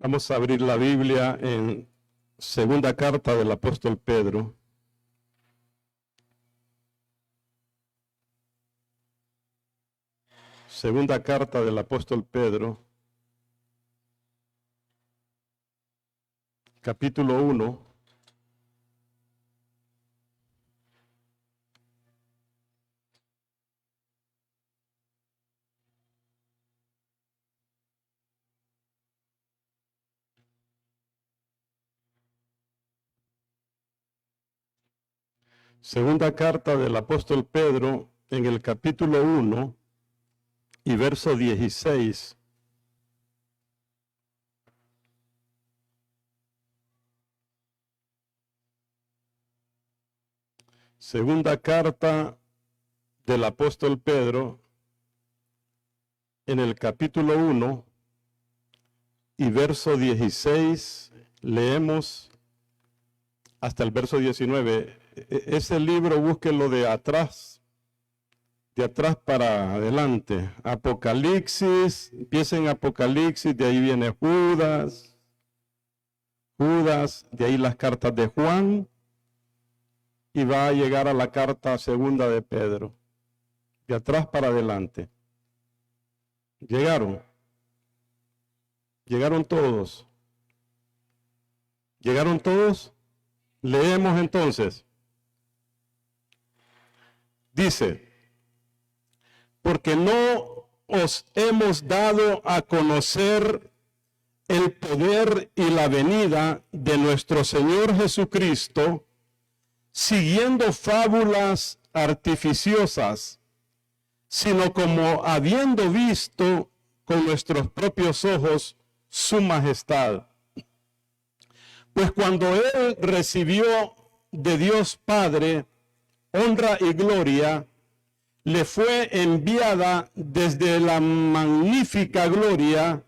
Vamos a abrir la Biblia en segunda carta del apóstol Pedro. Segunda carta del apóstol Pedro, capítulo 1. Segunda carta del apóstol Pedro, en el capítulo 1 y verso 16. Segunda carta del apóstol Pedro, en el capítulo 1 y verso 16, leemos hasta el verso 19. Ese libro búsquenlo de atrás para adelante. Apocalipsis, empieza en Apocalipsis, de ahí viene Judas, de ahí las cartas de Juan, y va a llegar a la carta segunda de Pedro, de atrás para adelante. Llegaron todos. ¿Llegaron todos? Leemos entonces. Dice: porque no os hemos dado a conocer el poder y la venida de nuestro Señor Jesucristo, siguiendo fábulas artificiosas, sino como habiendo visto con nuestros propios ojos su majestad. Pues cuando Él recibió de Dios Padre honra y gloria, le fue enviada desde la magnífica gloria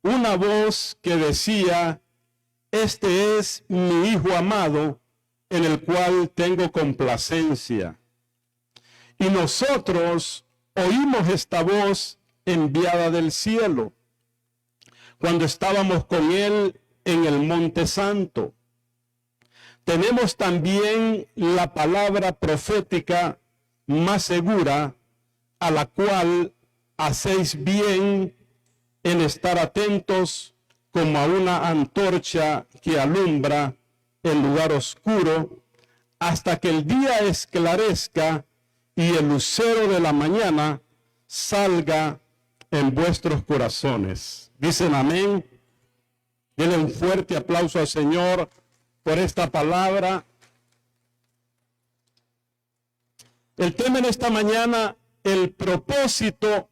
una voz que decía: este es mi Hijo amado, en el cual tengo complacencia. Y nosotros oímos esta voz enviada del cielo, cuando estábamos con Él en el Monte Santo. Tenemos también la palabra profética más segura, a la cual hacéis bien en estar atentos como a una antorcha que alumbra el lugar oscuro, hasta que el día esclarezca y el lucero de la mañana salga en vuestros corazones. Dicen amén. Denle un fuerte aplauso al Señor por esta palabra. El tema en esta mañana: el propósito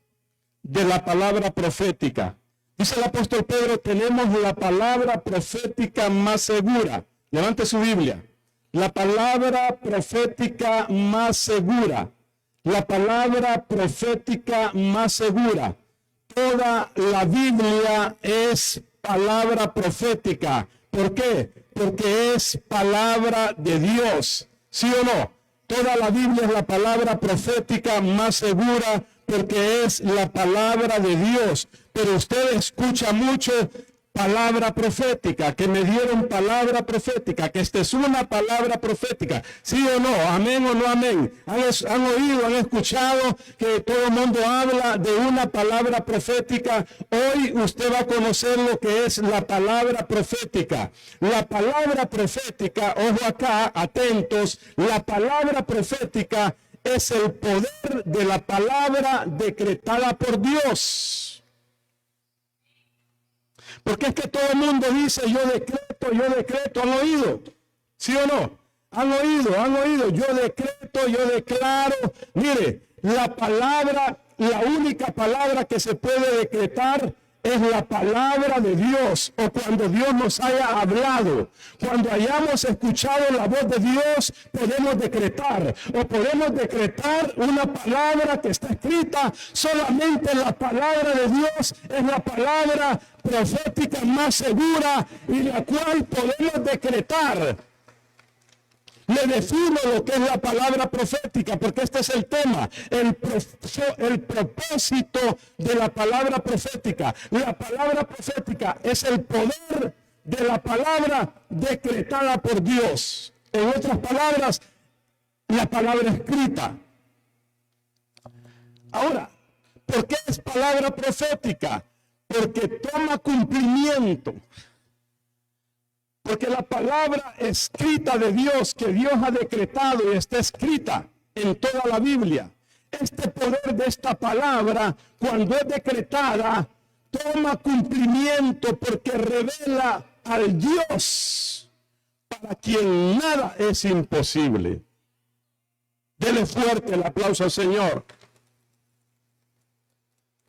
de la palabra profética. Dice el apóstol Pedro: tenemos la palabra profética más segura. Levante su Biblia. La palabra profética más segura. La palabra profética más segura. Toda la Biblia es palabra profética. ¿Por qué? Porque es palabra de Dios. ¿Sí o no? Toda la Biblia es la palabra profética más segura, porque es la palabra de Dios. Pero usted escucha mucho palabra profética, que me dieron palabra profética, que esta es una palabra profética. ¿Sí o no? ¿Amén o no amén? ¿Han oído, han escuchado que todo el mundo habla de una palabra profética? Hoy usted va a conocer lo que es la palabra profética. La palabra profética, ojo acá, atentos, la palabra profética es el poder de la palabra decretada por Dios. Porque es que todo el mundo dice: yo decreto, ¿han oído? ¿Sí o no? ¿Han oído? Yo decreto, yo declaro. Mire, la palabra, la única palabra que se puede decretar es la palabra de Dios, o cuando Dios nos haya hablado. Cuando hayamos escuchado la voz de Dios, podemos decretar, o podemos decretar una palabra que está escrita. Solamente la palabra de Dios es la palabra profética más segura, y la cual podemos decretar. Le defino lo que es la palabra profética, porque este es el tema, el propósito de la palabra profética. La palabra profética es el poder de la palabra decretada por Dios. En otras palabras, la palabra escrita. Ahora, ¿por qué es palabra profética? Porque toma cumplimiento. Porque la palabra escrita de Dios, que Dios ha decretado y está escrita en toda la Biblia, este poder de esta palabra, cuando es decretada, toma cumplimiento porque revela al Dios para quien nada es imposible. Dele fuerte el aplauso al Señor.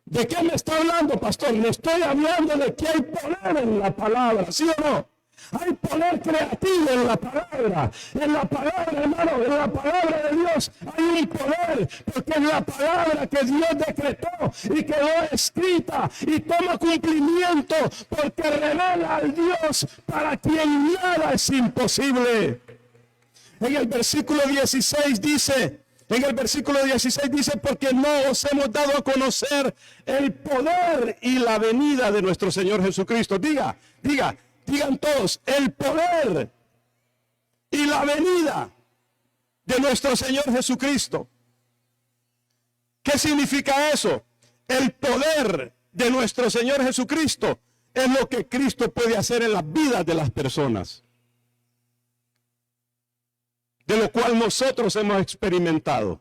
¿De qué me está hablando, pastor? Le estoy hablando de que hay poder en la palabra, ¿sí o no? Hay poder creativo en la palabra, hermano, en la palabra de Dios hay un poder, porque es la palabra que Dios decretó y quedó escrita y toma cumplimiento, porque revela al Dios para quien nada es imposible. En el versículo 16 dice, porque no os hemos dado a conocer el poder y la venida de nuestro Señor Jesucristo. Digan todos, el poder y la venida de nuestro Señor Jesucristo. ¿Qué significa eso? El poder de nuestro Señor Jesucristo es lo que Cristo puede hacer en las vidas de las personas, de lo cual nosotros hemos experimentado.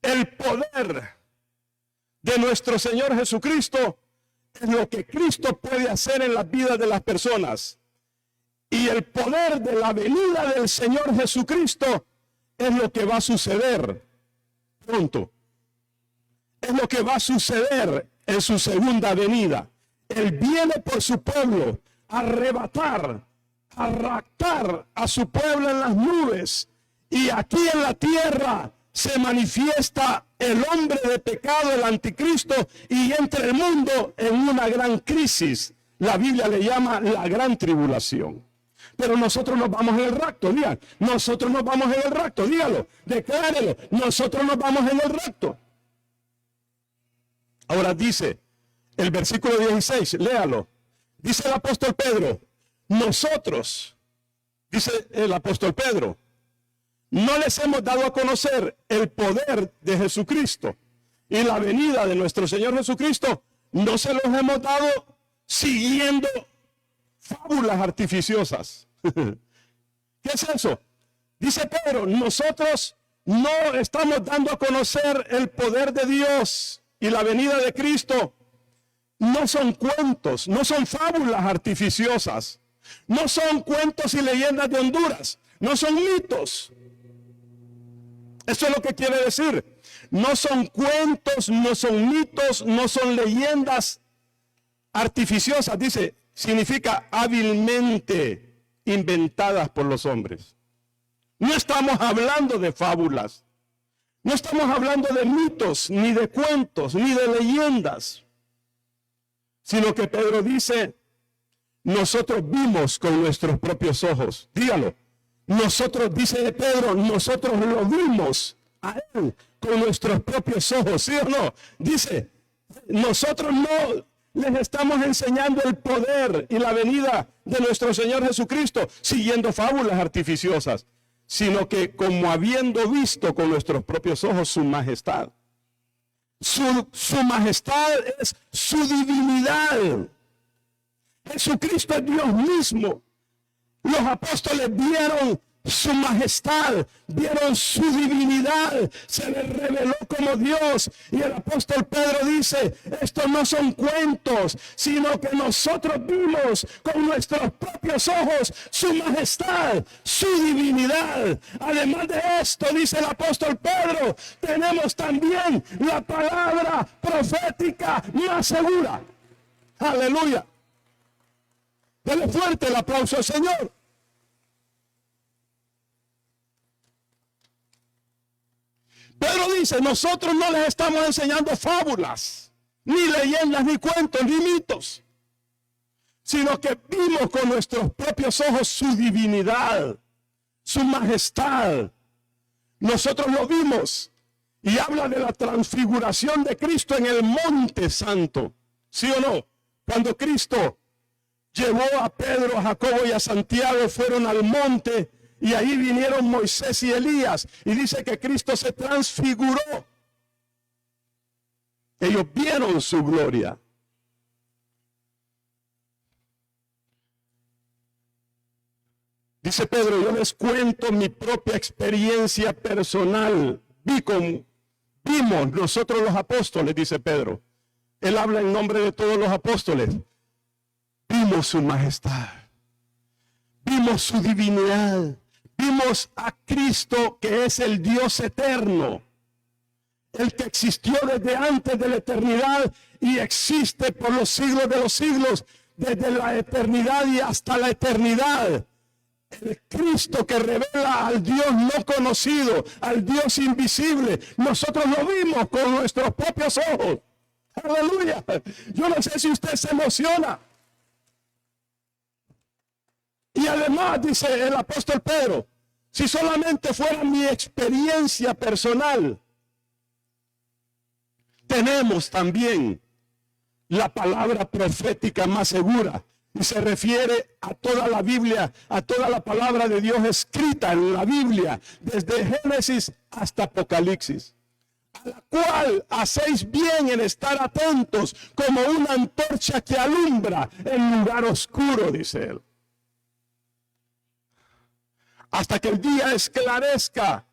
El poder de nuestro Señor Jesucristo es lo que Cristo puede hacer en las vidas de las personas. Y el poder de la venida del Señor Jesucristo es lo que va a suceder pronto. Es lo que va a suceder en su segunda venida. Él viene por su pueblo a arrebatar, a raptar a su pueblo en las nubes. Y aquí en la tierra se manifiesta el hombre de pecado, el anticristo, y entra el mundo en una gran crisis. La Biblia le llama la gran tribulación. Pero nosotros nos vamos en el rapto, digan. Nosotros nos vamos en el rapto, dígalo, declárelo. Nosotros nos vamos en el rapto. Ahora dice el versículo 16, léalo. Dice el apóstol Pedro, nosotros, dice el apóstol Pedro, no les hemos dado a conocer el poder de Jesucristo y la venida de nuestro Señor Jesucristo. No se los hemos dado siguiendo fábulas artificiosas. ¿Qué es eso? Dice Pedro, nosotros no estamos dando a conocer el poder de Dios y la venida de Cristo. No son cuentos, no son fábulas artificiosas, no son cuentos y leyendas de Honduras, no son mitos. Eso es lo que quiere decir. No son cuentos, no son mitos, no son leyendas artificiosas. Dice, significa hábilmente inventadas por los hombres. No estamos hablando de fábulas. No estamos hablando de mitos, ni de cuentos, ni de leyendas. Sino que Pedro dice, nosotros vimos con nuestros propios ojos. Dígalo. Nosotros, dice Pedro, nosotros lo vimos a él con nuestros propios ojos, ¿sí o no? Dice, nosotros no les estamos enseñando el poder y la venida de nuestro Señor Jesucristo siguiendo fábulas artificiosas, sino que como habiendo visto con nuestros propios ojos su majestad. Su majestad es su divinidad. Jesucristo es Dios mismo. Los apóstoles vieron su majestad, vieron su divinidad, se les reveló como Dios. Y el apóstol Pedro dice, estos no son cuentos, sino que nosotros vimos con nuestros propios ojos su majestad, su divinidad. Además de esto, dice el apóstol Pedro, tenemos también la palabra profética más segura. Aleluya. Dele fuerte el aplauso al Señor. Pedro dice, nosotros no les estamos enseñando fábulas, ni leyendas, ni cuentos, ni mitos, sino que vimos con nuestros propios ojos su divinidad. su majestad. Nosotros lo vimos y habla de la transfiguración de Cristo en el monte santo. ¿Sí o no? Cuando Cristo llevó a Pedro, a Jacobo y a Santiago, fueron al monte y ahí vinieron Moisés y Elías. Y dice que Cristo se transfiguró. Ellos vieron su gloria. Dice Pedro, yo les cuento mi propia experiencia personal. Vimos nosotros los apóstoles, dice Pedro. Él habla en nombre de todos los apóstoles. Vimos su majestad. Vimos su divinidad. Vimos a Cristo, que es el Dios eterno. El que existió desde antes de la eternidad y existe por los siglos de los siglos, desde la eternidad y hasta la eternidad. El Cristo que revela al Dios no conocido, al Dios invisible. Nosotros lo vimos con nuestros propios ojos. Aleluya. Yo no sé si usted se emociona. Y además, dice el apóstol Pedro, si solamente fuera mi experiencia personal, tenemos también la palabra profética más segura. Y se refiere a toda la Biblia, a toda la palabra de Dios escrita en la Biblia, desde Génesis hasta Apocalipsis, a la cual hacéis bien en estar atentos como una antorcha que alumbra en lugar oscuro, dice él, hasta que el día esclarezca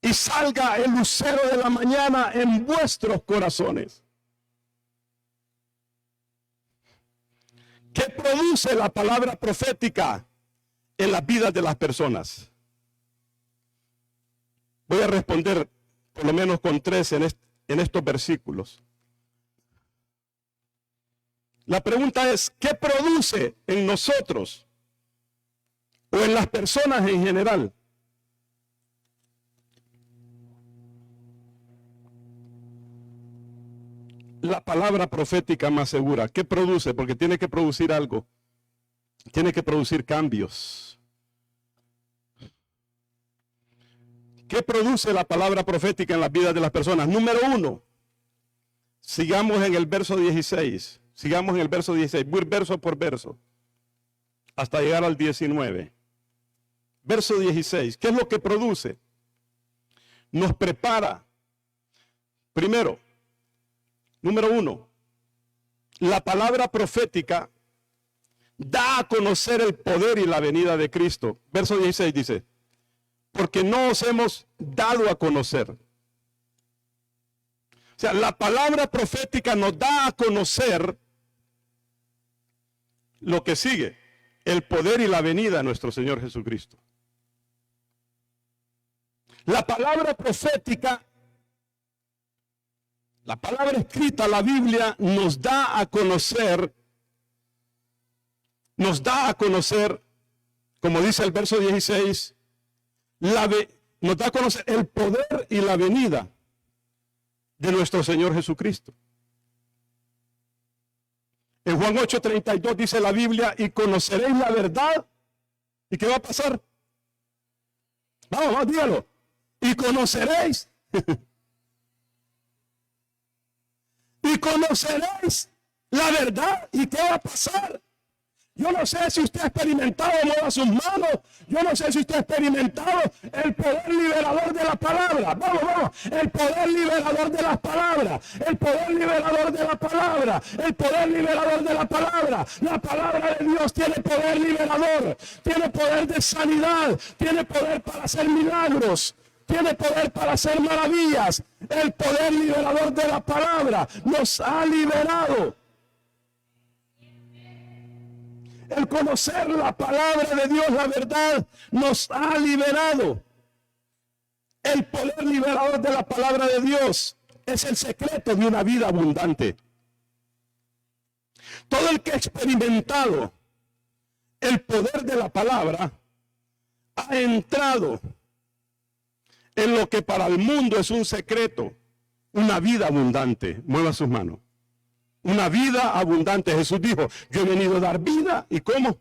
y salga el lucero de la mañana en vuestros corazones. ¿Qué produce la palabra profética en las vidas de las personas? Voy a responder por lo menos con 3 en estos versículos. La pregunta es, ¿qué produce en nosotros o en las personas en general la palabra profética más segura? ¿Qué produce? Porque tiene que producir algo. Tiene que producir cambios. ¿Qué produce la palabra profética en las vidas de las personas? Número 1. Sigamos en el verso 16. Sigamos en el verso 16. Voy verso por verso. Hasta llegar al 19. Verso 16. ¿Qué es lo que produce? Nos prepara. Primero. Número 1, la palabra profética da a conocer el poder y la venida de Cristo. Verso 16 dice, porque no os hemos dado a conocer. O sea, la palabra profética nos da a conocer lo que sigue, el poder y la venida de nuestro Señor Jesucristo. La palabra profética, la palabra escrita, la Biblia, nos da a conocer, como dice el verso 16, nos da a conocer el poder y la venida de nuestro Señor Jesucristo. En Juan 8:32 dice la Biblia, y conoceréis la verdad. ¿Y qué va a pasar? Vamos, dígalo. Y conoceréis. Y conoceréis la verdad. ¿Y qué va a pasar? Yo no sé si usted ha experimentado, mueva sus manos. Yo no sé si usted ha experimentado el poder liberador de la palabra. Vamos. El poder liberador de las palabras. El poder liberador de la palabra. El poder liberador de la palabra. La palabra de Dios tiene poder liberador. Tiene poder de sanidad. Tiene poder para hacer milagros. Tiene poder para hacer maravillas. El poder liberador de la palabra nos ha liberado. El conocer la palabra de Dios, la verdad, nos ha liberado. El poder liberador de la palabra de Dios es el secreto de una vida abundante. Todo el que ha experimentado el poder de la palabra ha entrado en lo que para el mundo es un secreto, una vida abundante. Mueva sus manos. Una vida abundante. Jesús dijo, yo he venido a dar vida. ¿Y cómo?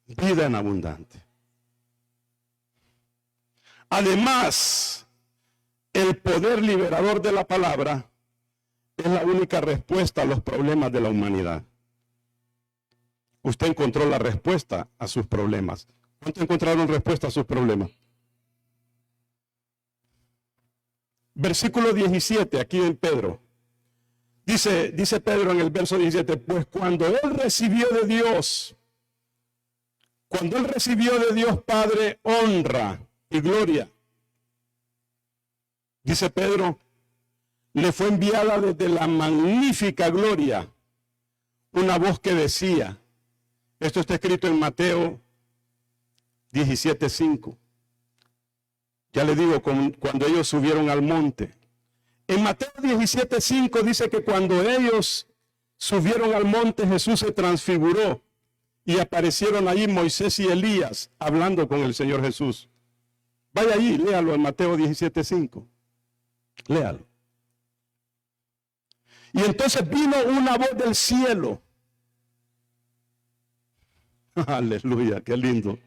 Vida en abundante. Además, el poder liberador de la palabra es la única respuesta a los problemas de la humanidad. Usted encontró la respuesta a sus problemas. ¿Cuántos encontraron respuesta a sus problemas? Versículo 17, aquí en Pedro. Dice Pedro en el verso 17, pues cuando él recibió de Dios Padre honra y gloria, dice Pedro, le fue enviada desde la magnífica gloria una voz que decía, esto está escrito en Mateo 17:5. Ya le digo, cuando ellos subieron al monte. En Mateo 17:5 dice que cuando ellos subieron al monte, Jesús se transfiguró y aparecieron allí Moisés y Elías hablando con el Señor Jesús. Vaya allí, léalo en Mateo 17:5. Léalo. Y entonces vino una voz del cielo. Aleluya, qué lindo.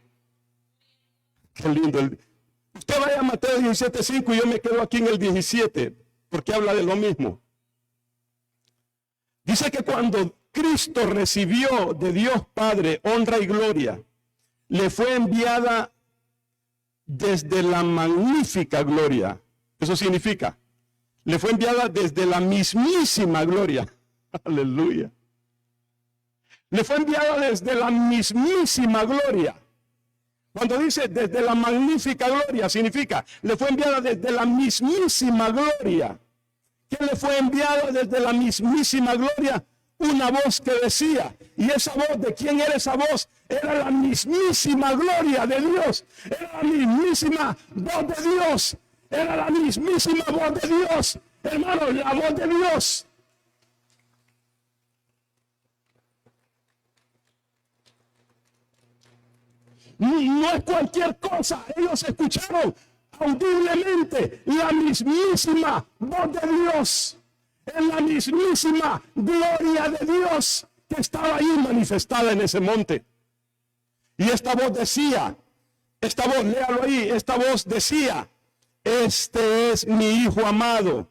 Qué lindo. Usted vaya a Mateo 17:5 y yo me quedo aquí en el 17, porque habla de lo mismo. Dice que cuando Cristo recibió de Dios Padre honra y gloria, le fue enviada desde la magnífica gloria. Eso significa, le fue enviada desde la mismísima gloria. Aleluya. Le fue enviada desde la mismísima gloria. Cuando dice desde la magnífica gloria, significa, le fue enviada desde la mismísima gloria. ¿Qué le fue enviada desde la mismísima gloria? Una voz que decía, y esa voz, ¿de quién era esa voz? Era la mismísima gloria de Dios, era la mismísima voz de Dios, era la mismísima voz de Dios, hermano, la voz de Dios. No es cualquier cosa, ellos escucharon audiblemente la mismísima voz de Dios, en la mismísima gloria de Dios que estaba ahí manifestada en ese monte. Y esta voz decía, esta voz, léalo ahí, esta voz decía, este es mi Hijo amado,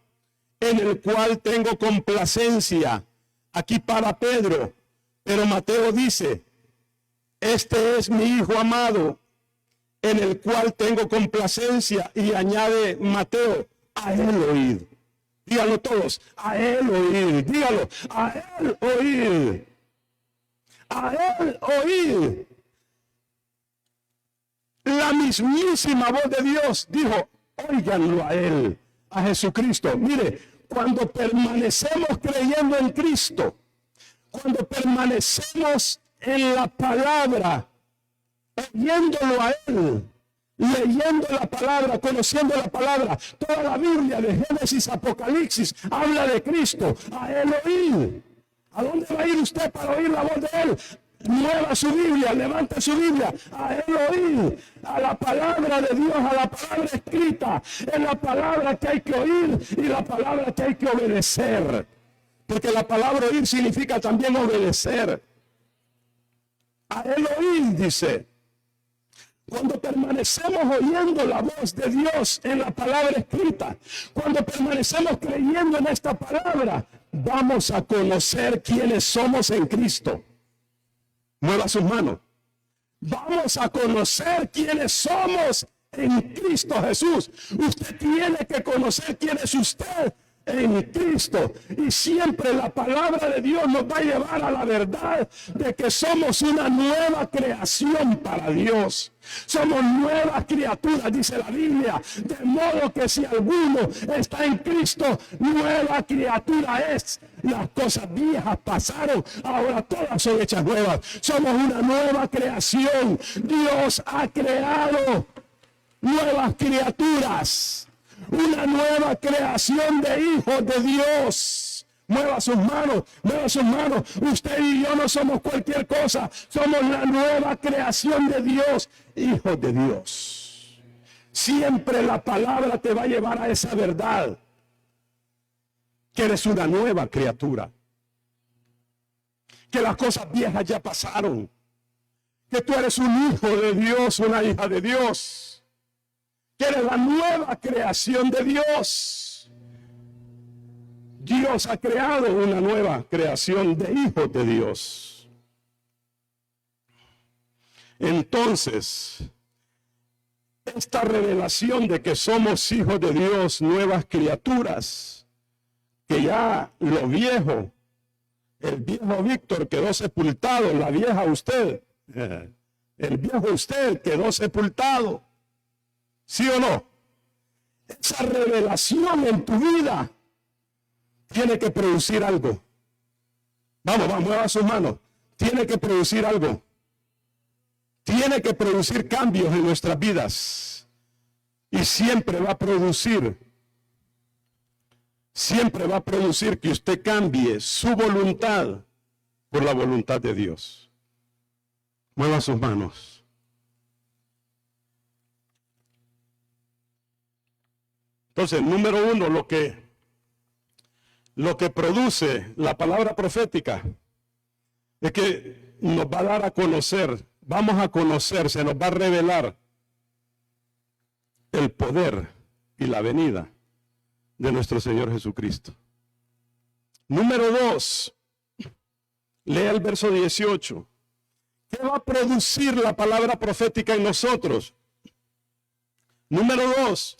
en el cual tengo complacencia. Aquí para Pedro, pero Mateo dice, este es mi Hijo amado, en el cual tengo complacencia, y añade Mateo, a él oíd. Díganlo todos, a él oíd, dígalo, a él oíd, a él oíd. La mismísima voz de Dios dijo, óiganlo a él, a Jesucristo. Mire, cuando permanecemos creyendo en Cristo, cuando permanecemos en la palabra, oyéndolo a él, leyendo la palabra, conociendo la palabra, toda la Biblia de Génesis, Apocalipsis, habla de Cristo, a él oír. ¿A dónde va a ir usted para oír la voz de él? Mueva su Biblia, levanta su Biblia, a él oír, a la palabra de Dios, a la palabra escrita, es la palabra que hay que oír y la palabra que hay que obedecer, porque la palabra oír significa también obedecer. A él oír, dice. Cuando permanecemos oyendo la voz de Dios en la palabra escrita, cuando permanecemos creyendo en esta palabra, vamos a conocer quiénes somos en Cristo. Mueva sus manos. Vamos a conocer quiénes somos en Cristo Jesús. Usted tiene que conocer quién es usted en Cristo, y siempre la palabra de Dios nos va a llevar a la verdad de que somos una nueva creación para Dios. Somos nuevas criaturas, dice la Biblia, de modo que si alguno está en Cristo, nueva criatura es. Las cosas viejas pasaron, ahora todas son hechas nuevas. Somos una nueva creación. Dios ha creado nuevas criaturas, una nueva creación de hijos de Dios. Mueva sus manos, mueva sus manos. Usted y yo no somos cualquier cosa, somos la nueva creación de Dios, hijos de Dios. Siempre la palabra te va a llevar a esa verdad, que eres una nueva criatura, que las cosas viejas ya pasaron, que tú eres un hijo de Dios, una hija de Dios, que eres la nueva creación de Dios. Dios ha creado una nueva creación de hijos de Dios. Entonces, esta revelación de que somos hijos de Dios, nuevas criaturas, que ya lo viejo, el viejo Víctor quedó sepultado, la vieja usted, el viejo usted quedó sepultado. ¿Sí o no? Esa revelación en tu vida tiene que producir algo. Vamos, mueva sus manos. Tiene que producir algo. Tiene que producir cambios en nuestras vidas. Y siempre va a producir que usted cambie su voluntad por la voluntad de Dios. Mueva sus manos. Entonces, número uno, lo que produce la palabra profética es que nos va a dar a conocer, vamos a conocer, se nos va a revelar el poder y la venida de nuestro Señor Jesucristo. Número 2, lea el verso 18. ¿Qué va a producir la palabra profética en nosotros? Número 2,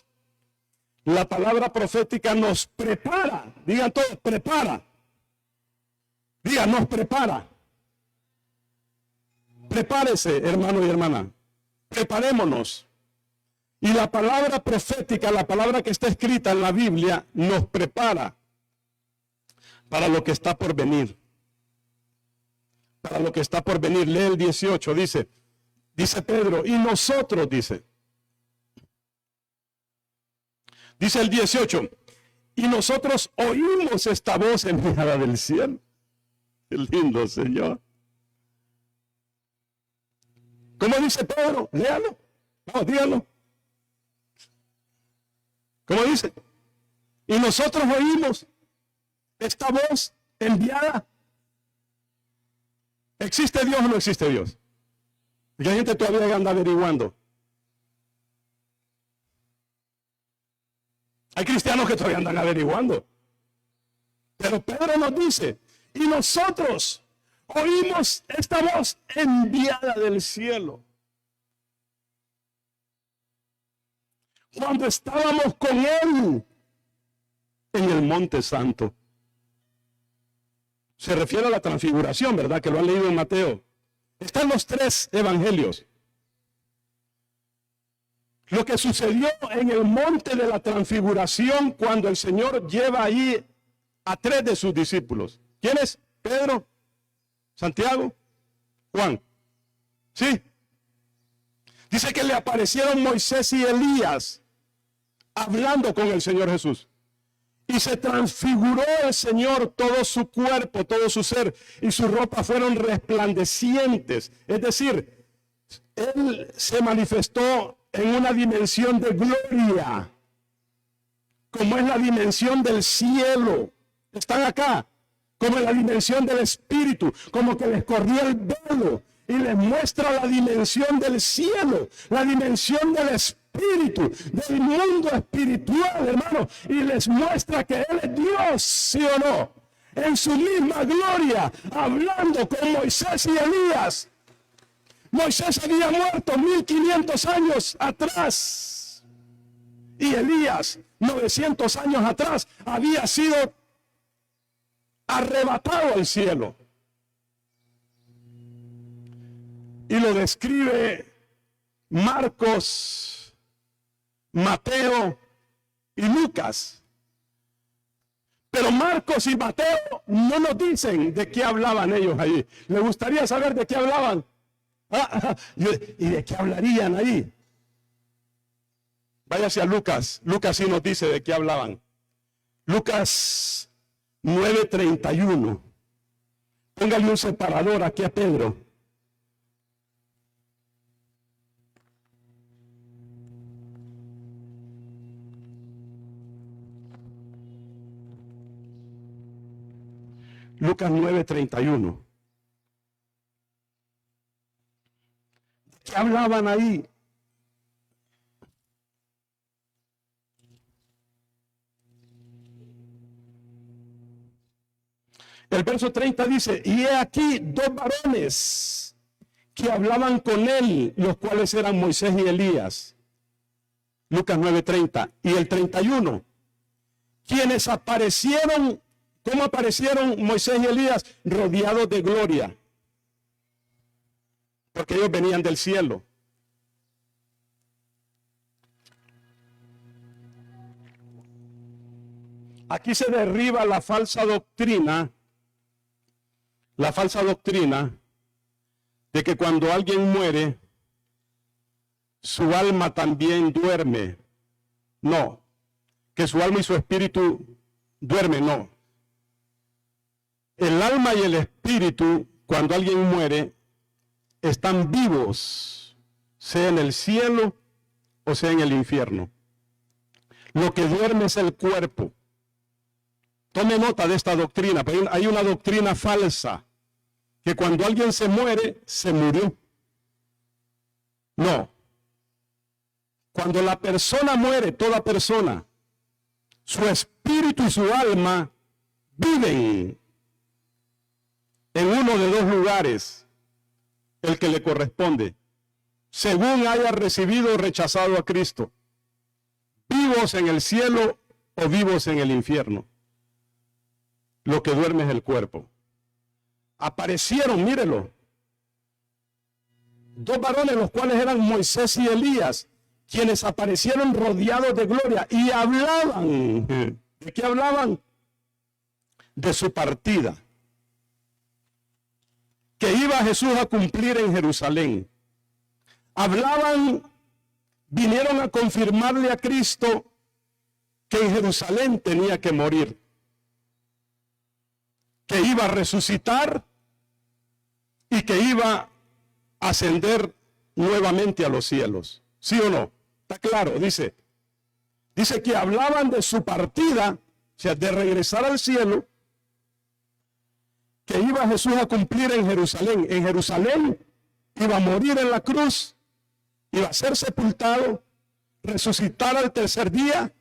la palabra profética nos prepara. Digan todos, prepara. Digan, nos prepara. Prepárese, hermano y hermana. Preparémonos. Y la palabra profética, la palabra que está escrita en la Biblia, nos prepara para lo que está por venir. Para lo que está por venir. Lee el 18, dice Pedro, y nosotros, dice el 18, y nosotros oímos esta voz enviada del cielo. Qué lindo, Señor. ¿Cómo dice Pedro? Léalo. No, dígalo. ¿Cómo dice? Y nosotros oímos esta voz enviada. ¿Existe Dios o no existe Dios? Y hay gente todavía anda averiguando. Hay cristianos que todavía andan averiguando. Pero Pedro nos dice, y nosotros oímos esta voz enviada del cielo. Cuando estábamos con Él en el Monte Santo. Se refiere a la transfiguración, ¿verdad? Que lo han leído en Mateo. Están los 3 evangelios. Lo que sucedió en el monte de la transfiguración cuando el Señor lleva ahí a 3 de sus discípulos. ¿Quiénes? Pedro, Santiago, Juan. ¿Sí? Dice que le aparecieron Moisés y Elías hablando con el Señor Jesús. Y se transfiguró el Señor, todo su cuerpo, todo su ser, y sus ropas fueron resplandecientes. Es decir, Él se manifestó en una dimensión de gloria, como es la dimensión del cielo. Están acá, como en la dimensión del Espíritu, como que les corrió el velo y les muestra la dimensión del cielo, la dimensión del Espíritu, del mundo espiritual, hermano, y les muestra que Él es Dios, ¿sí o no? En su misma gloria, hablando con Moisés y Elías. Moisés había muerto 1500 años atrás y Elías 900 años atrás había sido arrebatado al cielo. Y lo describe Marcos, Mateo y Lucas. Pero Marcos y Mateo no nos dicen de qué hablaban ellos ahí. Me gustaría saber de qué hablaban. ¿Y de qué hablarían ahí? Váyase a Lucas. Lucas sí nos dice de qué hablaban. Lucas 9:31. Póngale un separador aquí a Pedro. Lucas 9:31. ¿Qué hablaban ahí? El verso 30 dice, y he aquí 2 varones que hablaban con él, los cuales eran Moisés y Elías. Lucas 9:30. Y el 31, quienes aparecieron, ¿cómo aparecieron Moisés y Elías? Rodeados de gloria. Porque ellos venían del cielo. Aquí se derriba la falsa doctrina de que cuando alguien muere, su alma también duerme. No. Que su alma y su espíritu duermen, no. El alma y el espíritu, cuando alguien muere, están vivos, sea en el cielo o sea en el infierno. Lo que duerme es el cuerpo. Tome nota de esta doctrina, pero hay una doctrina falsa, que cuando alguien se muere, se murió. No. Cuando la persona muere, toda persona, su espíritu y su alma viven en uno de 2 lugares, el que le corresponde, según haya recibido o rechazado a Cristo, vivos en el cielo o vivos en el infierno. Lo que duerme es el cuerpo. Aparecieron, mírelo, 2 varones, los cuales eran Moisés y Elías, quienes aparecieron rodeados de gloria y hablaban. ¿De qué hablaban? De su partida, que iba Jesús a cumplir en Jerusalén. Hablaban, vinieron a confirmarle a Cristo que en Jerusalén tenía que morir, que iba a resucitar y que iba a ascender nuevamente a los cielos. ¿Sí o no? Está claro, dice que hablaban de su partida, o sea, de regresar al cielo, que iba Jesús a cumplir en Jerusalén. En Jerusalén iba a morir en la cruz, iba a ser sepultado, resucitar al tercer día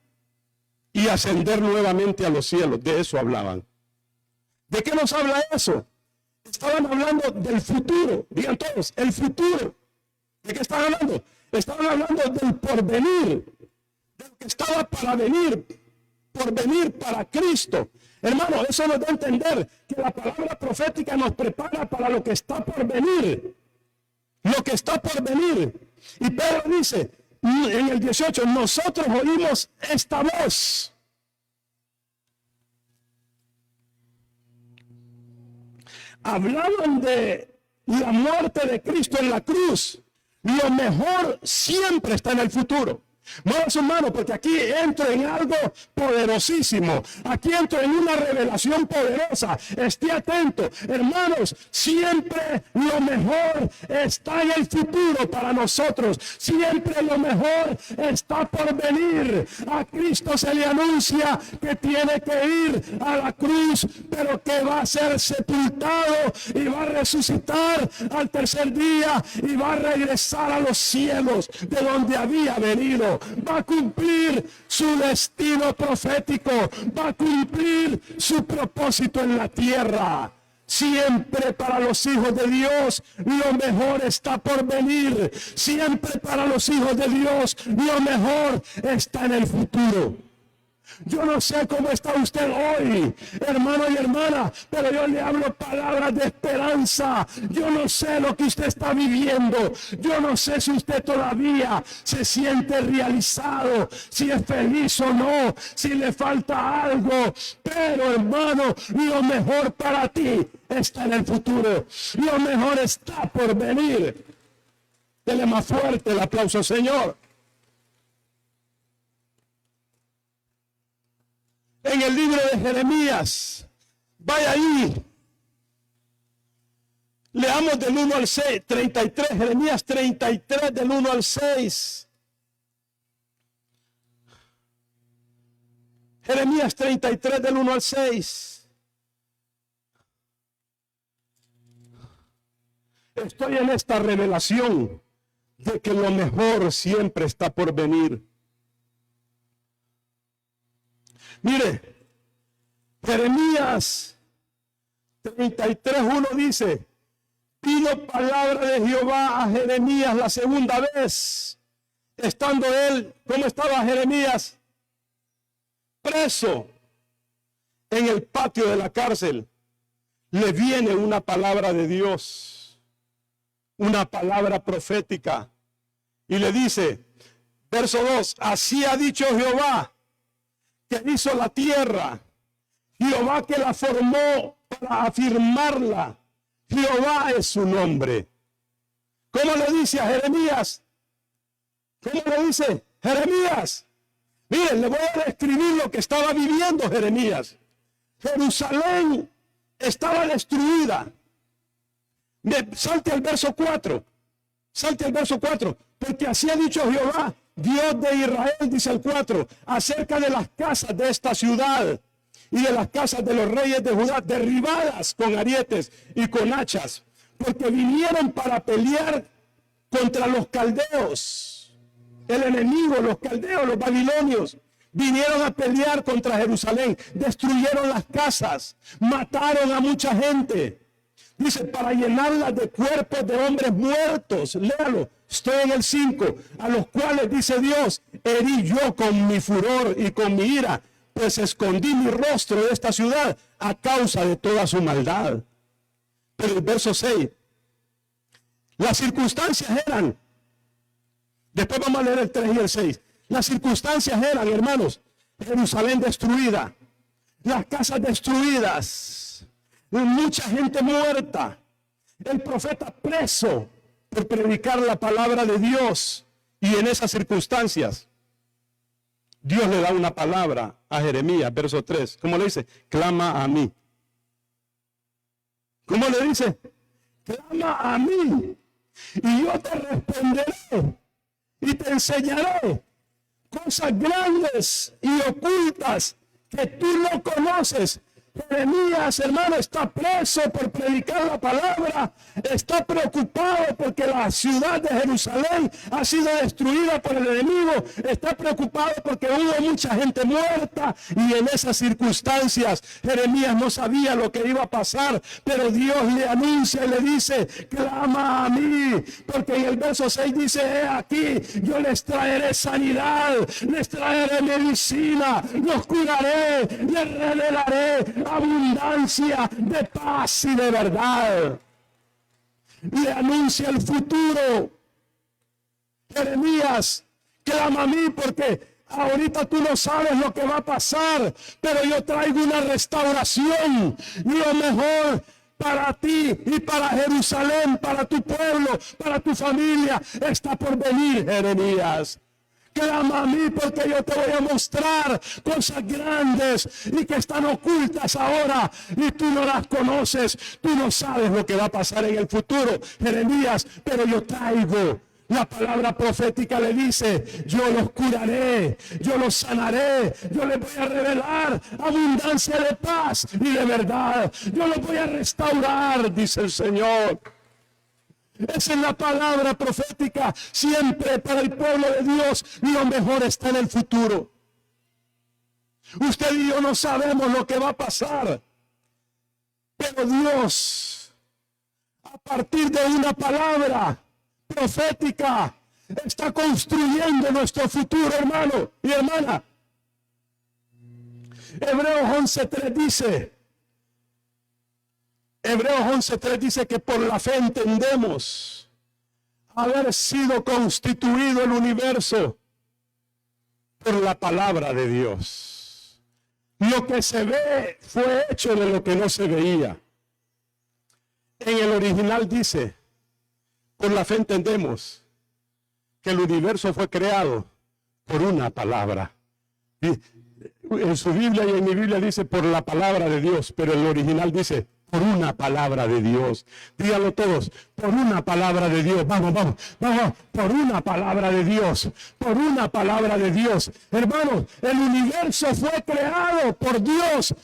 y ascender nuevamente a los cielos. De eso hablaban. ¿De qué nos habla eso? Estaban hablando del futuro. Digan todos, el futuro. ¿De qué estaban hablando? Estaban hablando del porvenir, de lo que estaba para venir, por venir para Cristo. Hermano, eso nos da a entender que la palabra profética nos prepara para lo que está por venir. Lo que está por venir. Y Pedro dice en el 18, nosotros oímos esta voz. Hablaban de la muerte de Cristo en la cruz. Lo mejor siempre está en el futuro. Mueva su mano, porque aquí entro en algo poderosísimo. Aquí entro en una revelación poderosa. Esté atento, hermanos. Siempre lo mejor está en el futuro para nosotros. Siempre lo mejor está por venir. A Cristo se le anuncia que tiene que ir a la cruz, pero que va a ser sepultado y va a resucitar al tercer día y va a regresar a los cielos de donde había venido. Va a cumplir su destino profético, va a cumplir su propósito en la tierra. Siempre para los hijos de Dios lo mejor está por venir. Siempre para los hijos de Dios lo mejor está en el futuro. Yo no sé cómo está usted hoy, hermano y hermana, pero yo le hablo palabras de esperanza. Yo no sé lo que usted está viviendo. Yo no sé si usted todavía se siente realizado, si es feliz o no, si le falta algo. Pero, hermano, lo mejor para ti está en el futuro. Lo mejor está por venir. Dele más fuerte el aplauso, Señor. En el libro de Jeremías, vaya ahí, leamos del 1 al 6, 33, Jeremías 33 del 1 al 6. Jeremías 33 del 1 al 6. Estoy en esta revelación de que lo mejor siempre está por venir. Mire, Jeremías 33:1 dice: vino palabra de Jehová a Jeremías la segunda vez, estando él, ¿cómo estaba Jeremías? Preso en el patio de la cárcel. Le viene una palabra de Dios, una palabra profética, y le dice, verso 2, así ha dicho Jehová, que hizo la tierra, Jehová que la formó para afirmarla, Jehová es su nombre. ¿Cómo le dice a Jeremías? ¿Cómo le dice? Jeremías, miren, le voy a describir lo que estaba viviendo Jeremías. Jerusalén estaba destruida. Salte al verso 4. Salte al verso 4. Porque así ha dicho Jehová, Dios de Israel, dice el 4, acerca de las casas de esta ciudad y de las casas de los reyes de Judá, derribadas con arietes y con hachas, porque vinieron para pelear contra los caldeos. El enemigo, los caldeos, los babilonios, vinieron a pelear contra Jerusalén, destruyeron las casas, mataron a mucha gente. Dice, para llenarlas de cuerpos de hombres muertos. Léalo, estoy en el 5, a los cuales, dice Dios, herí yo con mi furor y con mi ira, pues escondí mi rostro de esta ciudad a causa de toda su maldad. Pero el verso 6, las circunstancias eran, después vamos a leer el 3 y el 6, las circunstancias eran, hermanos, Jerusalén destruida, las casas destruidas, mucha gente muerta, el profeta preso por predicar la palabra de Dios. Y en esas circunstancias, Dios le da una palabra a Jeremías, verso 3. ¿Cómo le dice? Clama a mí. ¿Cómo le dice? Clama a mí, y yo te responderé, y te enseñaré cosas grandes y ocultas que tú no conoces. Jeremías, hermano, está preso por predicar la palabra, está preocupado porque la ciudad de Jerusalén ha sido destruida por el enemigo, está preocupado porque hubo mucha gente muerta, y en esas circunstancias Jeremías no sabía lo que iba a pasar, pero Dios le anuncia y le dice, clama a mí, porque en el verso 6 dice, he aquí, yo les traeré sanidad, les traeré medicina, los curaré, les revelaré abundancia de paz y de verdad. Le anuncia el futuro. Jeremías, clama a mí porque ahorita tú no sabes lo que va a pasar, pero yo traigo una restauración, lo mejor para ti y para Jerusalén, para tu pueblo, para tu familia, está por venir, Jeremías. Clama a mí porque yo te voy a mostrar cosas grandes y que están ocultas ahora y tú no las conoces, tú no sabes lo que va a pasar en el futuro, Jeremías, pero yo traigo. La palabra profética le dice, yo los curaré, yo los sanaré, yo les voy a revelar abundancia de paz y de verdad, yo los voy a restaurar, dice el Señor. Esa es la palabra profética. Siempre para el pueblo de Dios lo mejor está en el futuro. Usted y yo no sabemos lo que va a pasar, pero Dios, a partir de una palabra profética, está construyendo nuestro futuro, hermano y hermana. Hebreos 11:3 dice, Hebreos 11:3 dice que por la fe entendemos haber sido constituido el universo por la palabra de Dios. Lo que se ve fue hecho de lo que no se veía. En el original dice, por la fe entendemos que el universo fue creado por una palabra. En su Biblia y en mi Biblia dice por la palabra de Dios, pero el original dice por una palabra de Dios. Díganlo todos, por una palabra de Dios. Vamos, por una palabra de Dios, por una palabra de Dios. Hermanos, el universo fue creado por Dios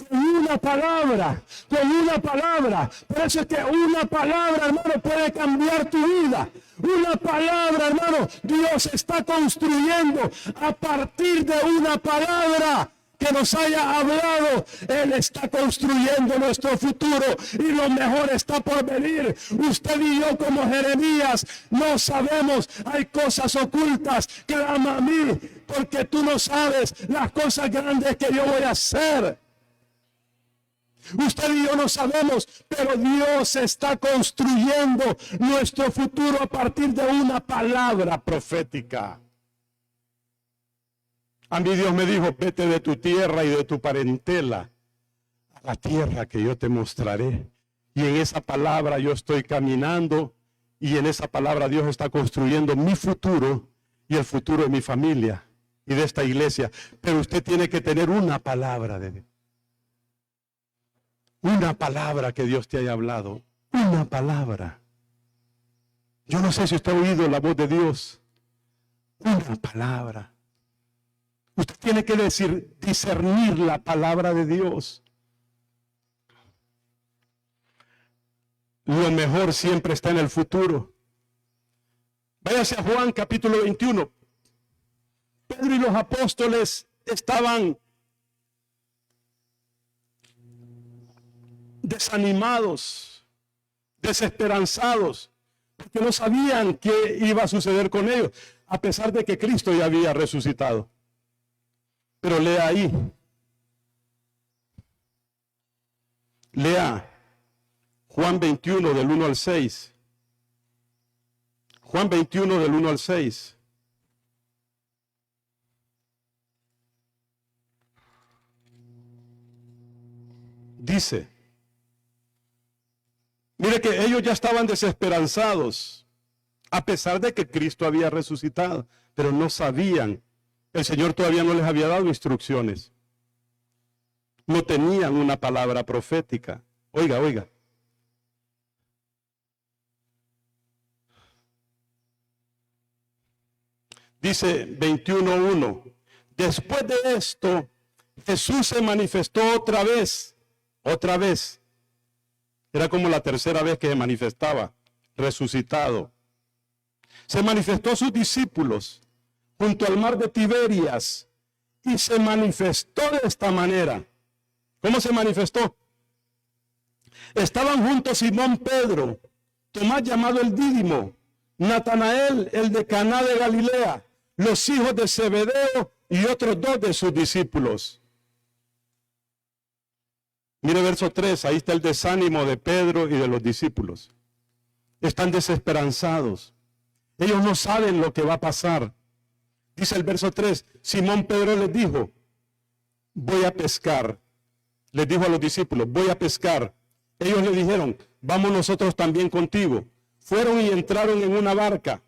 con una palabra, con una palabra. Por eso es que una palabra, hermano, puede cambiar tu vida. Una palabra, hermano, Dios está construyendo a partir de una palabra que nos haya hablado. Él está construyendo nuestro futuro y lo mejor está por venir. Usted y yo, como Jeremías, no sabemos. Hay cosas ocultas. Clama a mí, porque tú no sabes las cosas grandes que yo voy a hacer. Usted y yo no sabemos, pero Dios está construyendo nuestro futuro a partir de una palabra profética. A mí Dios me dijo: vete de tu tierra y de tu parentela a la tierra que yo te mostraré. Y en esa palabra yo estoy caminando, y en esa palabra Dios está construyendo mi futuro y el futuro de mi familia y de esta iglesia. Pero usted tiene que tener una palabra de Dios. Una palabra que Dios te haya hablado. Una palabra. Yo no sé si usted ha oído la voz de Dios. Una palabra. Usted tiene que discernir la palabra de Dios. Lo mejor siempre está en el futuro. Váyase a Juan capítulo 21. Pedro y los apóstoles estaban desanimados, desesperanzados, porque no sabían qué iba a suceder con ellos, a pesar de que Cristo ya había resucitado. Pero lea ahí, lea Juan 21 del 1 al 6. Juan 21 del 1 al 6. Dice, mire que ellos ya estaban desesperanzados, a pesar de que Cristo había resucitado, pero no sabían. El Señor todavía no les había dado instrucciones. No tenían una palabra profética. Oiga, oiga. Dice 21:1. Después de esto, Jesús se manifestó otra vez. Otra vez. Era como la tercera vez que se manifestaba, resucitado. Se manifestó a sus discípulos junto al mar de Tiberias y se manifestó de esta manera. ¿Cómo se manifestó? Estaban juntos Simón Pedro, Tomás llamado el Dídimo, Natanael el de Caná de Galilea, los hijos de Zebedeo y otros 2 de sus discípulos. Mire verso 3, ahí está el desánimo de Pedro y de los discípulos. Están desesperanzados. Ellos no saben lo que va a pasar. Dice el verso 3, Simón Pedro les dijo, voy a pescar. Les dijo a los discípulos, voy a pescar. Ellos le dijeron, vamos nosotros también contigo. Fueron y entraron en una barca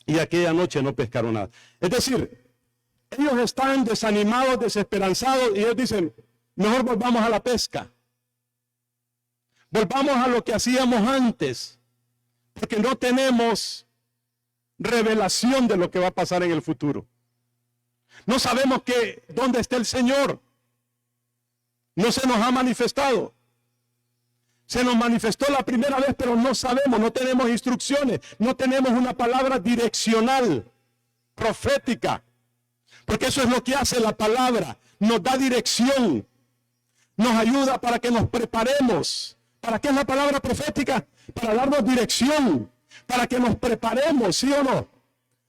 y aquella noche no pescaron nada. Es decir, ellos están desanimados, desesperanzados y ellos dicen, mejor volvamos a la pesca. Volvamos a lo que hacíamos antes, porque no tenemos revelación de lo que va a pasar en el futuro. No sabemos dónde está el Señor. No se nos ha manifestado. Se nos manifestó la primera vez, pero no sabemos, no tenemos instrucciones, no tenemos una palabra direccional, profética. Porque eso es lo que hace la palabra, nos da dirección. Nos ayuda para que nos preparemos. ¿Para qué es la palabra profética? Para darnos dirección, para que nos preparemos, ¿sí o no?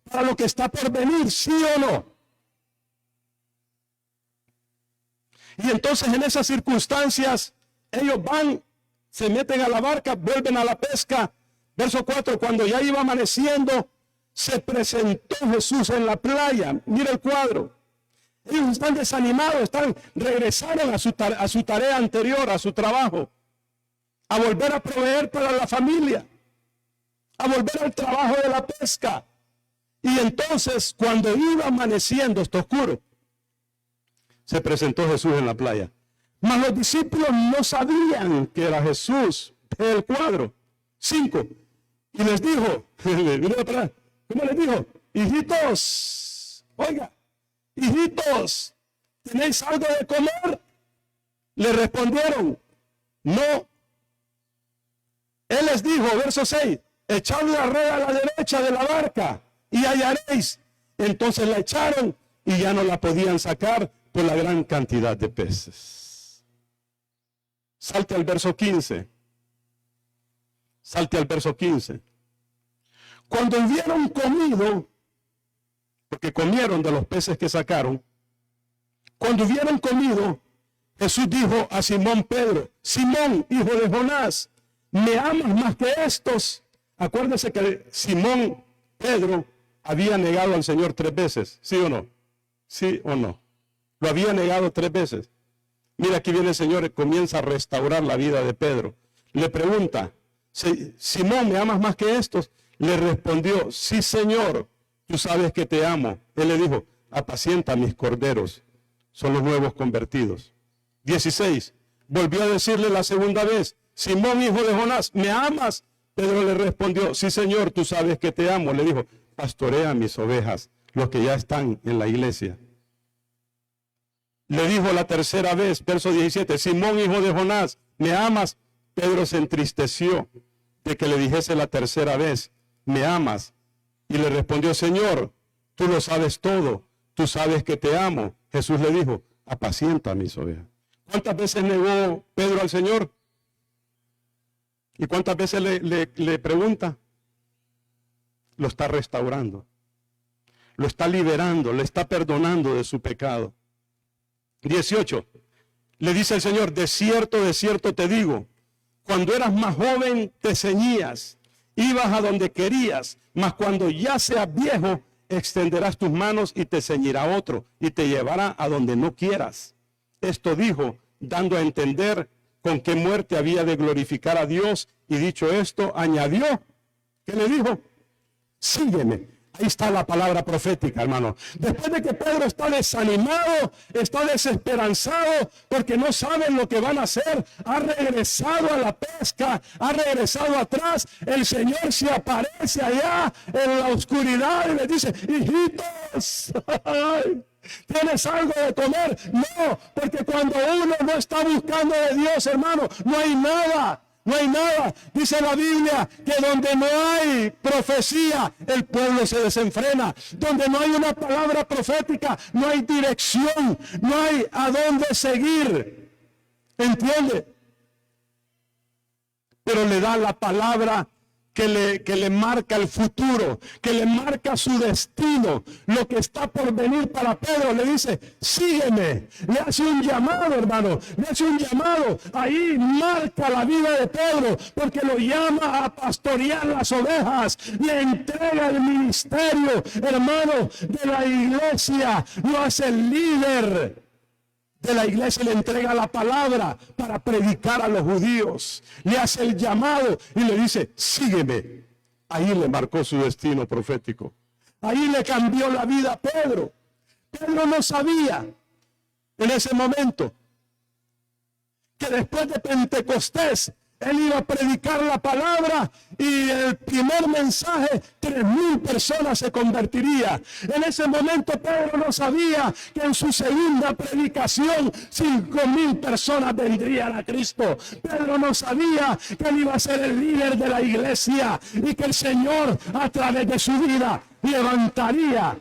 Para lo que está por venir, ¿sí o no? Y entonces en esas circunstancias, ellos van, se meten a la barca, vuelven a la pesca. Verso 4, cuando ya iba amaneciendo, se presentó Jesús en la playa. Mira el cuadro. Ellos están desanimados, regresaron a su tarea anterior, a su trabajo, a volver a proveer para la familia, a volver al trabajo de la pesca. Y entonces, cuando iba amaneciendo, está oscuro, se presentó Jesús en la playa. Mas los discípulos no sabían que era Jesús. El cuadro 5. Y les dijo, mira atrás, ¿cómo les dijo? Hijitos, oiga, hijitos, ¿tenéis algo de comer? Le respondieron, no. Él les dijo, verso 6, echad la red a la derecha de la barca y hallaréis. Entonces la echaron y ya no la podían sacar por la gran cantidad de peces. Salte al verso 15. Salte al verso 15. Cuando hubieron comido, porque comieron de los peces que sacaron, cuando hubieron comido, Jesús dijo a Simón Pedro: Simón, hijo de Jonás, ¿me amas más que estos? Acuérdese que Simón Pedro había negado al Señor 3 veces, ¿sí o no? ¿Sí o no? Lo había negado 3 veces. Mira, aquí viene el Señor y comienza a restaurar la vida de Pedro. Le pregunta: Simón, ¿me amas más que estos? Le respondió: sí, Señor, tú sabes que te amo. Él le dijo: apacienta mis corderos. Son los nuevos convertidos. 16. Volvió a decirle la segunda vez: Simón, hijo de Jonás, ¿me amas? Pedro le respondió: sí, Señor, tú sabes que te amo. Le dijo: pastorea mis ovejas, los que ya están en la iglesia. Le dijo la tercera vez, verso 17: Simón, hijo de Jonás, ¿me amas? Pedro se entristeció de que le dijese la tercera vez: ¿me amas? Y le respondió: Señor, tú lo sabes todo, tú sabes que te amo. Jesús le dijo: apacienta mis ovejas. ¿Cuántas veces negó Pedro al Señor? ¿Y cuántas veces le pregunta? Lo está restaurando, lo está liberando, le está perdonando de su pecado. 18. Le dice el Señor: de cierto te digo, cuando eras más joven te ceñías, ibas a donde querías, mas cuando ya seas viejo, extenderás tus manos y te ceñirá otro, y te llevará a donde no quieras. Esto dijo, dando a entender con qué muerte había de glorificar a Dios, y dicho esto, añadió, ¿qué le dijo? Sígueme. Ahí está la palabra profética, hermano. Después de que Pedro está desanimado, está desesperanzado, porque no saben lo que van a hacer, ha regresado a la pesca, ha regresado atrás, el Señor se aparece allá en la oscuridad y le dice: hijitos, ¿tienes algo de comer? No, porque cuando uno no está buscando de Dios, hermano, no hay nada. No hay nada. Dice la Biblia que donde no hay profecía, el pueblo se desenfrena. Donde no hay una palabra profética, no hay dirección, no hay a dónde seguir. ¿Entiende? Pero le da la palabra que le marca el futuro, que le marca su destino, lo que está por venir para Pedro. Le dice: sígueme. Le hace un llamado, hermano, le hace un llamado. Ahí marca la vida de Pedro, porque lo llama a pastorear las ovejas, le entrega el ministerio, hermano, de la iglesia, lo hace el líder de la iglesia, le entrega la palabra para predicar a los judíos, le hace el llamado y le dice: sígueme. Ahí le marcó su destino profético, ahí le cambió la vida a Pedro. Pedro no sabía en ese momento que después de Pentecostés él iba a predicar la palabra y el primer mensaje, 3,000 personas se convertirían. En ese momento Pedro no sabía que en su segunda predicación 5,000 personas vendrían a Cristo. Pedro no sabía que él iba a ser el líder de la iglesia y que el Señor a través de su vida levantaría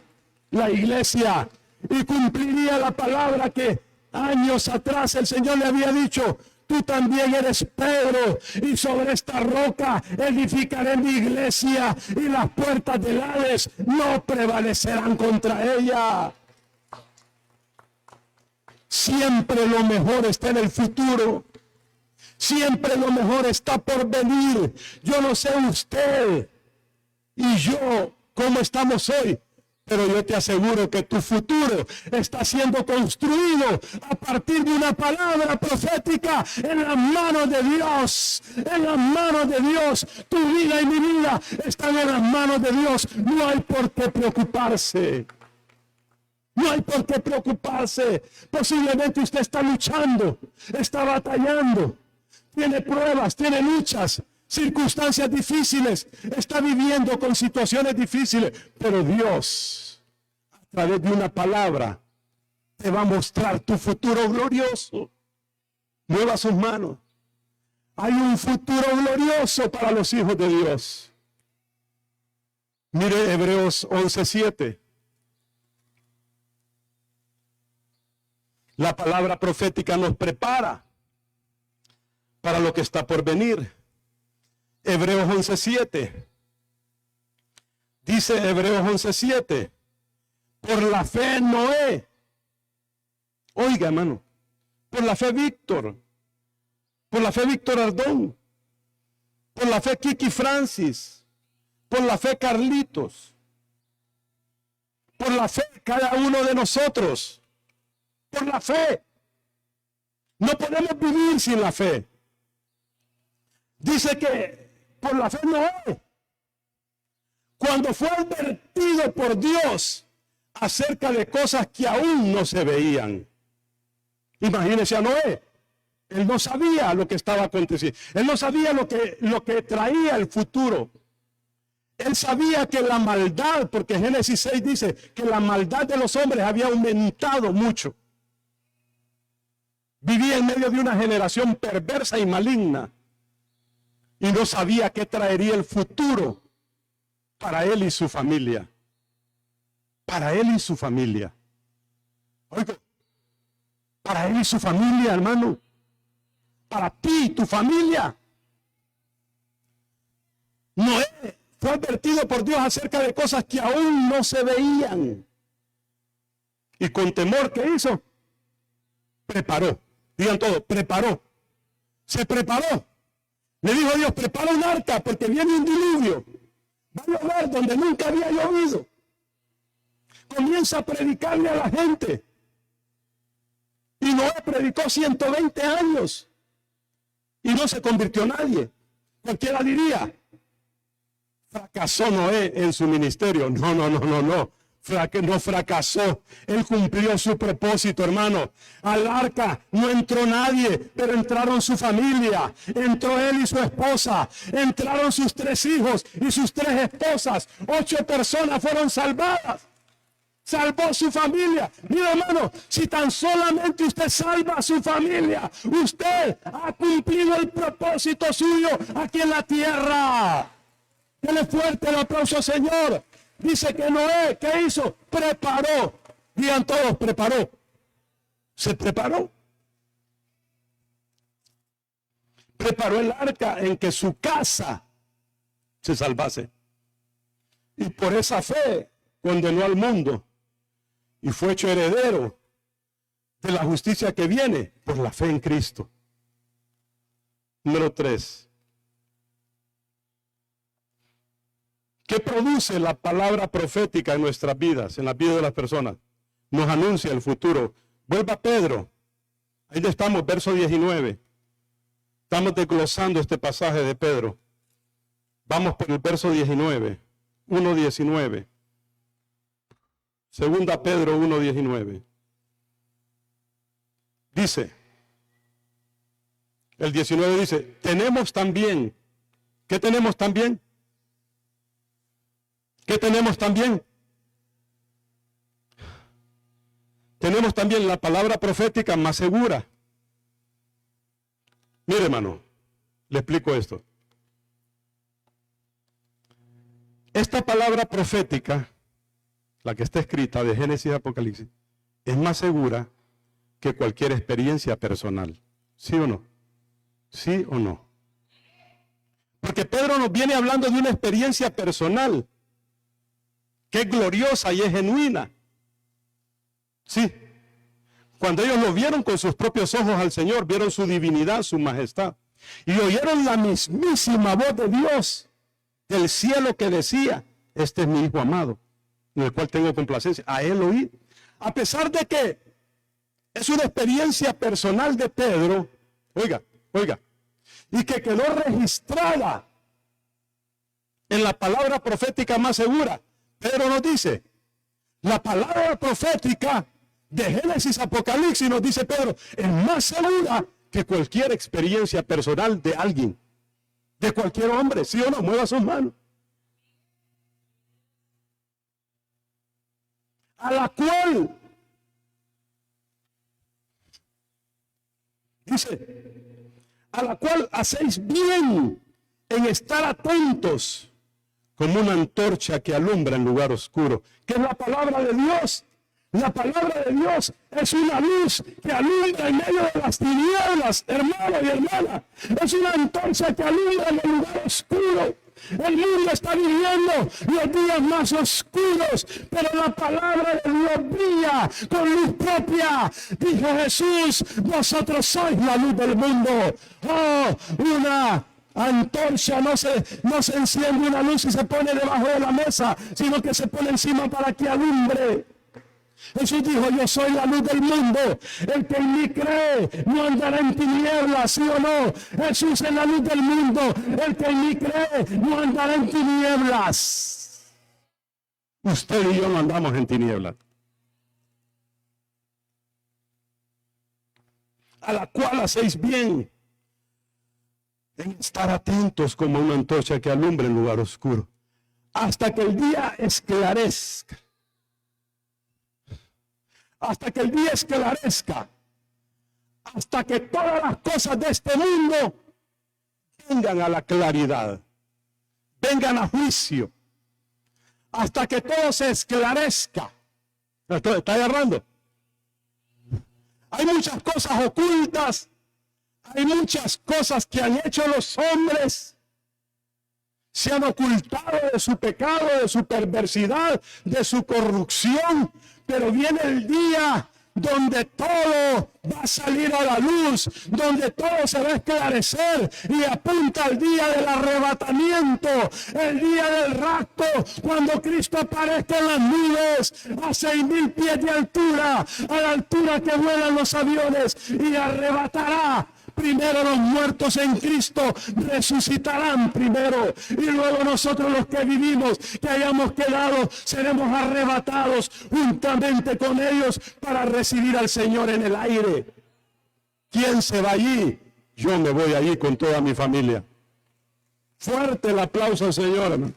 la iglesia y cumpliría la palabra que años atrás el Señor le había dicho: tú también eres Pedro, y sobre esta roca edificaré mi iglesia, y las puertas del Hades no prevalecerán contra ella. Siempre lo mejor está en el futuro. Siempre lo mejor está por venir. Yo no sé usted y yo cómo estamos hoy, pero yo te aseguro que tu futuro está siendo construido a partir de una palabra profética en las manos de Dios. En las manos de Dios. Tu vida y mi vida están en las manos de Dios. No hay por qué preocuparse. No hay por qué preocuparse. Posiblemente usted está luchando, está batallando, tiene pruebas, tiene luchas, circunstancias difíciles, está viviendo con situaciones difíciles, pero Dios, a través de una palabra, te va a mostrar tu futuro glorioso. Mueva sus manos. Hay un futuro glorioso para los hijos de Dios. Mire Hebreos 11:7. La palabra profética nos prepara para lo que está por venir. Hebreos 11:7. Dice Hebreos 11:7. Por la fe Noé. Oiga, hermano. Por la fe Víctor. Por la fe Víctor Ardón. Por la fe Kiki Francis. Por la fe Carlitos. Por la fe cada uno de nosotros. Por la fe. No podemos vivir sin la fe. Dice que por la fe Noé, cuando fue advertido por Dios acerca de cosas que aún no se veían. Imagínense a Noé. Él no sabía lo que estaba aconteciendo. Él no sabía lo que traía el futuro. Él sabía que la maldad, porque Génesis 6 dice que la maldad de los hombres había aumentado mucho. Vivía en medio de una generación perversa y maligna. Y no sabía qué traería el futuro para él y su familia. Para él y su familia. Oiga, para él y su familia, hermano. Para ti y tu familia. Noé fue advertido por Dios acerca de cosas que aún no se veían. Y con temor, ¿qué hizo? Preparó. Digan todo, preparó. Se preparó. Le dijo a Dios, prepara un arca porque viene un diluvio. Va a llover donde nunca había llovido. Comienza a predicarle a la gente. Y Noé predicó 120 años. Y no se convirtió nadie. Cualquiera diría, fracasó Noé en su ministerio. No. No fracasó. Él cumplió su propósito, hermano. Al arca no entró nadie, pero entraron su familia. Entró él y su esposa. Entraron sus 3 hijos y sus 3 esposas. 8 personas fueron salvadas. Salvó su familia. Mira, hermano, si tan solamente usted salva a su familia, usted ha cumplido el propósito suyo aquí en la tierra. Dele fuerte el aplauso, Señor. Dice que Noé, ¿qué hizo? Preparó. Digan todos, preparó. Se preparó. Preparó el arca en que su casa se salvase. Y por esa fe condenó al mundo. Y fue hecho heredero de la justicia que viene por la fe en Cristo. Número 3. ¿Qué produce la palabra profética en nuestras vidas, en las vidas de las personas? Nos anuncia el futuro. Vuelva Pedro. Ahí estamos, verso 19. Estamos desglosando este pasaje de Pedro. Vamos por el verso 19. 1:19. Segunda Pedro 1:19. Dice, el 19 dice, tenemos también, ¿qué tenemos también? ¿Qué tenemos también? Tenemos también la palabra profética más segura. Mire, hermano, le explico esto. Esta palabra profética, la que está escrita de Génesis y Apocalipsis, es más segura que cualquier experiencia personal. ¿Sí o no? ¿Sí o no? Porque Pedro nos viene hablando de una experiencia personal que es gloriosa y es genuina. Sí. Cuando ellos lo vieron con sus propios ojos al Señor, vieron su divinidad, su majestad, y oyeron la mismísima voz de Dios del cielo que decía, este es mi Hijo amado, en el cual tengo complacencia. A él oí. A pesar de que es una experiencia personal de Pedro, oiga, y que quedó registrada en la palabra profética más segura. Pedro nos dice, la palabra profética de Génesis Apocalipsis, nos dice Pedro, es más segura que cualquier experiencia personal de alguien, de cualquier hombre. ¿Sí o no? Mueva sus manos. A la cual, dice, a la cual hacéis bien en estar atentos como una antorcha que alumbra en lugar oscuro, que es la palabra de Dios. La palabra de Dios es una luz que alumbra en medio de las tinieblas, hermano y hermana. Es una antorcha que alumbra en el lugar oscuro. El mundo está viviendo los días más oscuros, pero la palabra de Dios brilla con luz propia. Dijo Jesús, vosotros sois la luz del mundo. Oh, una antorcha no se enciende una luz y se pone debajo de la mesa, sino que se pone encima para que alumbre. Jesús dijo, yo soy la luz del mundo. El que en mí cree no andará en tinieblas, ¿sí o no? Jesús es la luz del mundo. El que en mí cree no andará en tinieblas. Usted y yo no andamos en tinieblas. A la cual hacéis bien en estar atentos como una antorcha que alumbra en lugar oscuro, hasta que el día esclarezca. Hasta que el día esclarezca, hasta que todas las cosas de este mundo vengan a la claridad, vengan a juicio, hasta que todo se esclarezca. ¿Está agarrando? Hay muchas cosas ocultas, hay muchas cosas que han hecho los hombres, se han ocultado de su pecado, de su perversidad, de su corrupción. Pero viene el día donde todo va a salir a la luz, donde todo se va a esclarecer y apunta al día del arrebatamiento, el día del rapto, cuando Cristo aparezca en las nubes a 6,000 pies de altura, a la altura que vuelan los aviones, y arrebatará. Primero los muertos en Cristo resucitarán primero, y luego nosotros los que vivimos, que hayamos quedado, seremos arrebatados juntamente con ellos para recibir al Señor en el aire. ¿Quién se va allí? Yo me voy allí con toda mi familia. Fuerte el aplauso al Señor, hermano.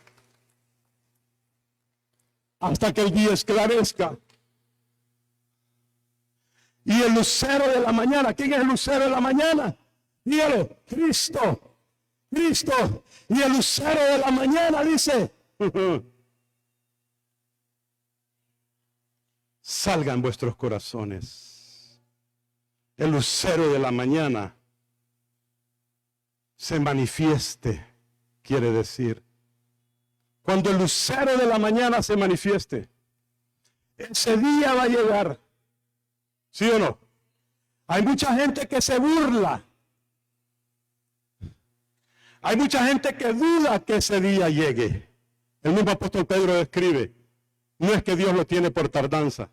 Hasta que el día esclarezca. Y el lucero de la mañana, ¿quién es el lucero de la mañana? Dígalo, Cristo, Cristo. Y el lucero de la mañana dice, salgan vuestros corazones. El lucero de la mañana se manifieste, quiere decir. Cuando el lucero de la mañana se manifieste, ese día va a llegar. ¿Sí o no? Hay mucha gente que se burla. Hay mucha gente que duda que ese día llegue. El mismo apóstol Pedro escribe, no es que Dios lo tiene por tardanza,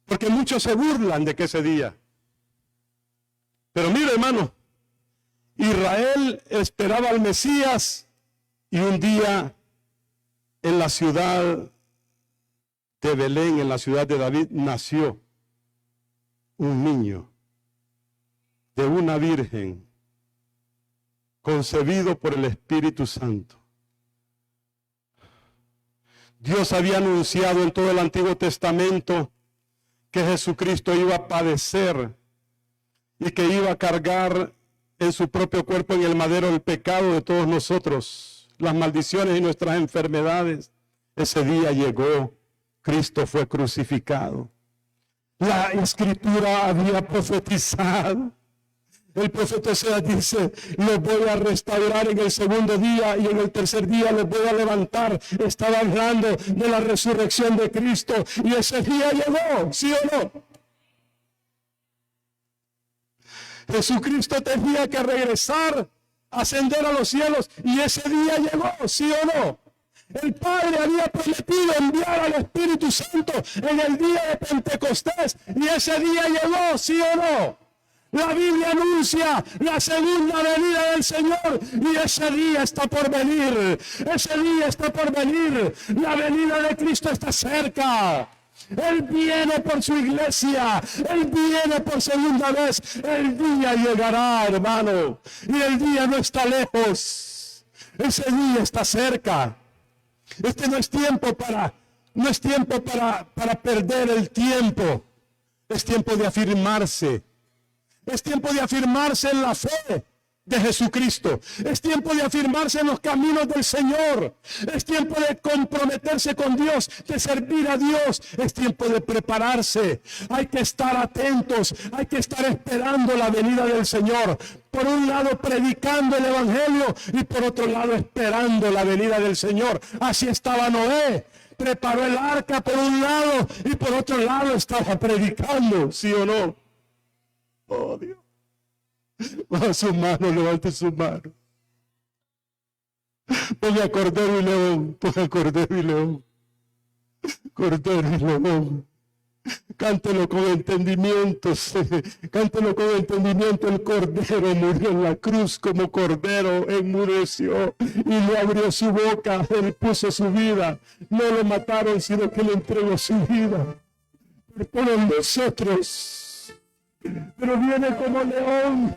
porque muchos se burlan de que ese día. Pero mire, hermano, Israel esperaba al Mesías y un día en la ciudad de Belén, en la ciudad de David, nació un niño de una virgen, concebido por el Espíritu Santo. Dios había anunciado en todo el Antiguo Testamento que Jesucristo iba a padecer y que iba a cargar en su propio cuerpo en el madero el pecado de todos nosotros, las maldiciones y nuestras enfermedades. Ese día llegó, Cristo fue crucificado. La Escritura había profetizado. El profeta Oseas dice, los voy a restaurar en el segundo día y en el tercer día los voy a levantar. Estaba hablando de la resurrección de Cristo y ese día llegó, ¿sí o no? Jesucristo tenía que regresar, ascender a los cielos y ese día llegó, ¿sí o no? El Padre había prometido enviar al Espíritu Santo en el día de Pentecostés y ese día llegó, ¿sí o no? La Biblia anuncia la segunda venida del Señor y ese día está por venir. Ese día está por venir. La venida de Cristo está cerca. Él viene por su iglesia. Él viene por segunda vez. El día llegará, hermano. Y el día no está lejos. Ese día está cerca. Este no es tiempo para perder el tiempo. Es tiempo de afirmarse. Es tiempo de afirmarse en la fe. de Jesucristo. Es tiempo de afirmarse en los caminos del Señor. Es tiempo de comprometerse con Dios, de servir a Dios. Es tiempo de prepararse. Hay que estar atentos. Hay que estar esperando la venida del Señor. Por un lado predicando el Evangelio y por otro lado esperando la venida del Señor. Así estaba Noé. Preparó el arca por un lado y por otro lado estaba predicando. ¿Sí o no? Oh, Dios. Baja su mano, levante su mano. Ponga cordero y león, ponga cordero y león. Cordero y león. Cántelo con entendimiento, cántelo con entendimiento. El cordero murió en la cruz como cordero, enmudeció y le abrió su boca, él puso su vida. No lo mataron, sino que le entregó su vida por todos nosotros. Pero viene como león.